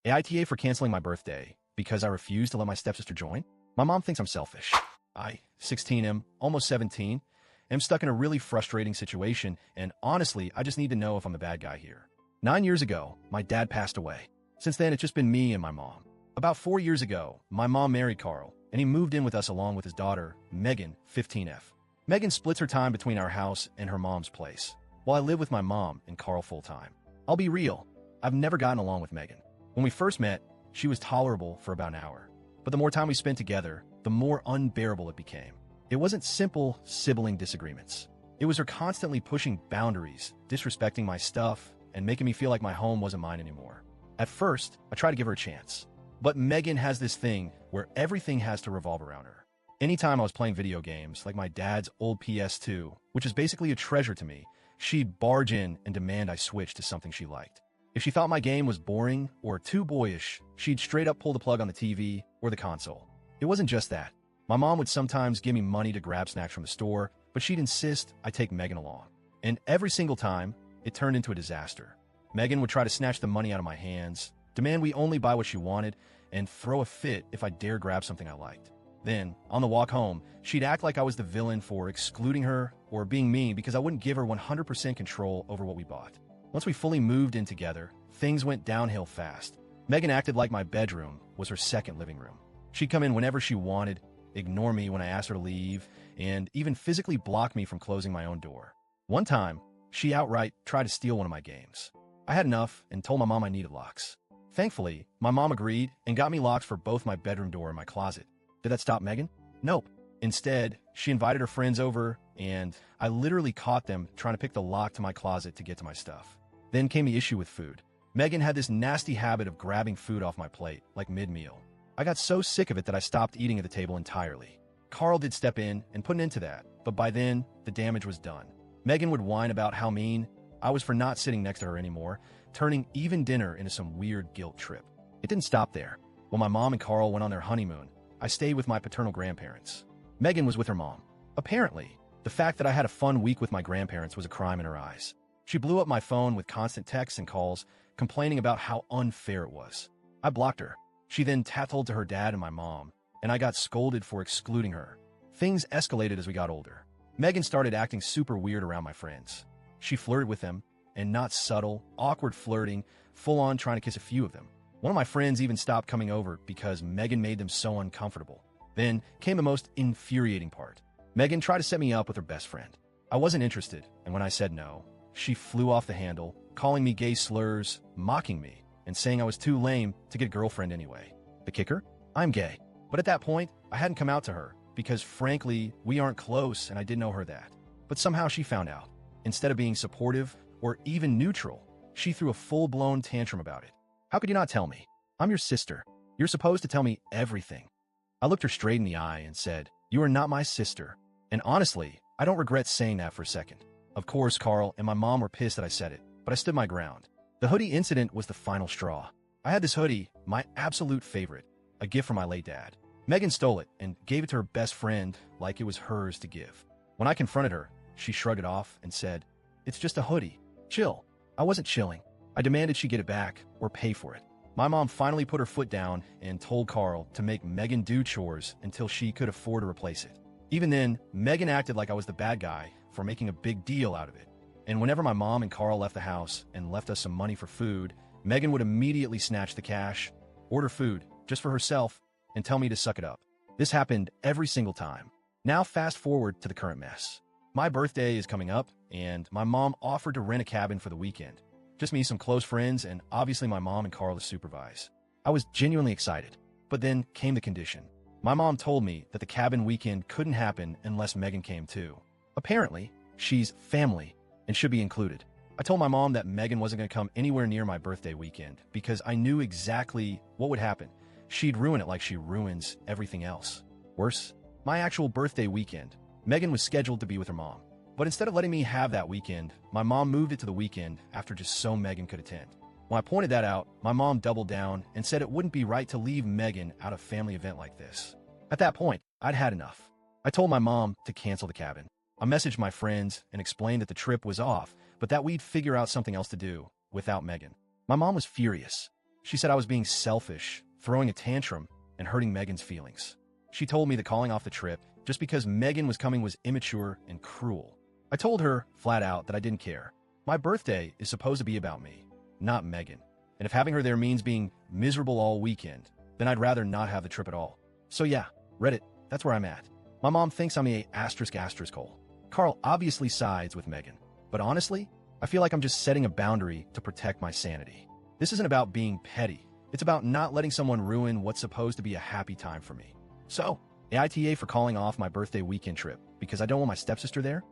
AITA for canceling my birthday because I refused to let my stepsister join? My mom thinks I'm selfish. I, 16, am almost 17, am stuck in a really frustrating situation, and honestly, I just need to know if I'm the bad guy here. 9 years ago, my dad passed away. Since then, it's just been me and my mom. About 4 years ago, my mom married Carl, and he moved in with us along with his daughter, Megan, 15F. Megan splits her time between our house and her mom's place, while I live with my mom and Carl full-time. I'll be real, I've never gotten along with Megan. When we first met, she was tolerable for about an hour. But the more time we spent together, the more unbearable it became. It wasn't simple sibling disagreements. It was her constantly pushing boundaries, disrespecting my stuff, and making me feel like my home wasn't mine anymore. At first, I tried to give her a chance. But Megan has this thing where everything has to revolve around her. Anytime I was playing video games, like my dad's old PS2, which is basically a treasure to me, she'd barge in and demand I switch to something she liked. If she thought my game was boring or too boyish, she'd straight up pull the plug on the TV or the console. It wasn't just that. My mom would sometimes give me money to grab snacks from the store, but she'd insist I take Megan along. And every single time, it turned into a disaster. Megan would try to snatch the money out of my hands, demand we only buy what she wanted, and throw a fit if I dare grab something I liked. Then, on the walk home, she'd act like I was the villain for excluding her or being mean because I wouldn't give her 100% control over what we bought. Once we fully moved in together, things went downhill fast. Megan acted like my bedroom was her second living room. She'd come in whenever she wanted, ignore me when I asked her to leave, and even physically block me from closing my own door. One time, she outright tried to steal one of my games. I had enough and told my mom I needed locks. Thankfully, my mom agreed and got me locks for both my bedroom door and my closet. Did that stop Megan? Nope. Instead, she invited her friends over, and I literally caught them trying to pick the lock to my closet to get to my stuff. Then came the issue with food. Megan had this nasty habit of grabbing food off my plate, like mid-meal. I got so sick of it that I stopped eating at the table entirely. Carl did step in and put an end to that, but by then, the damage was done. Megan would whine about how mean I was for not sitting next to her anymore, turning even dinner into some weird guilt trip. It didn't stop there. When my mom and Carl went on their honeymoon, I stayed with my paternal grandparents. Megan was with her mom. Apparently, the fact that I had a fun week with my grandparents was a crime in her eyes. She blew up my phone with constant texts and calls, complaining about how unfair it was. I blocked her. She then tattled to her dad and my mom, and I got scolded for excluding her. Things escalated as we got older. Megan started acting super weird around my friends. She flirted with them, and not subtle, awkward flirting, full-on trying to kiss a few of them. One of my friends even stopped coming over because Megan made them so uncomfortable. Then came the most infuriating part. Megan tried to set me up with her best friend. I wasn't interested, and when I said no, she flew off the handle, calling me gay slurs, mocking me, and saying I was too lame to get a girlfriend anyway. The kicker? I'm gay. But at that point, I hadn't come out to her, because frankly, we aren't close and I didn't know her that. But somehow she found out. Instead of being supportive, or even neutral, she threw a full-blown tantrum about it. How could you not tell me? I'm your sister. You're supposed to tell me everything. I looked her straight in the eye and said, "You are not my sister." And honestly, I don't regret saying that for a second. Of course, Carl and my mom were pissed that I said it, but I stood my ground. The hoodie incident was the final straw. I had this hoodie, my absolute favorite, a gift from my late dad. Megan stole it and gave it to her best friend like it was hers to give. When I confronted her, she shrugged it off and said, "It's just a hoodie. Chill." I wasn't chilling. I demanded she get it back or pay for it. My mom finally put her foot down and told Carl to make Megan do chores until she could afford to replace it. Even then, Megan acted like I was the bad guy for making a big deal out of it. And whenever my mom and Carl left the house and left us some money for food, Megan would immediately snatch the cash, order food just for herself, and tell me to suck it up. This happened every single time. Now fast forward to the current mess. My birthday is coming up, and my mom offered to rent a cabin for the weekend. Just me, some close friends, and obviously my mom and Carl to supervise. I was genuinely excited, but then came the condition. My mom told me that the cabin weekend couldn't happen unless Megan came too. Apparently, she's family and should be included. I told my mom that Megan wasn't going to come anywhere near my birthday weekend because I knew exactly what would happen. She'd ruin it like she ruins everything else. Worse, my actual birthday weekend, Megan was scheduled to be with her mom. But instead of letting me have that weekend, my mom moved it to the weekend after just so Megan could attend. When I pointed that out, my mom doubled down and said it wouldn't be right to leave Megan out of a family event like this. At that point, I'd had enough. I told my mom to cancel the cabin. I messaged my friends and explained that the trip was off, but that we'd figure out something else to do without Megan. My mom was furious. She said I was being selfish, throwing a tantrum, and hurting Megan's feelings. She told me that calling off the trip just because Megan was coming was immature and cruel. I told her, flat out, that I didn't care. My birthday is supposed to be about me, not Megan. And if having her there means being miserable all weekend, then I'd rather not have the trip at all. So yeah, Reddit, that's where I'm at. My mom thinks I'm a ****. Carl obviously sides with Megan. But honestly, I feel like I'm just setting a boundary to protect my sanity. This isn't about being petty. It's about not letting someone ruin what's supposed to be a happy time for me. So, AITA for calling off my birthday weekend trip because I don't want my stepsister there?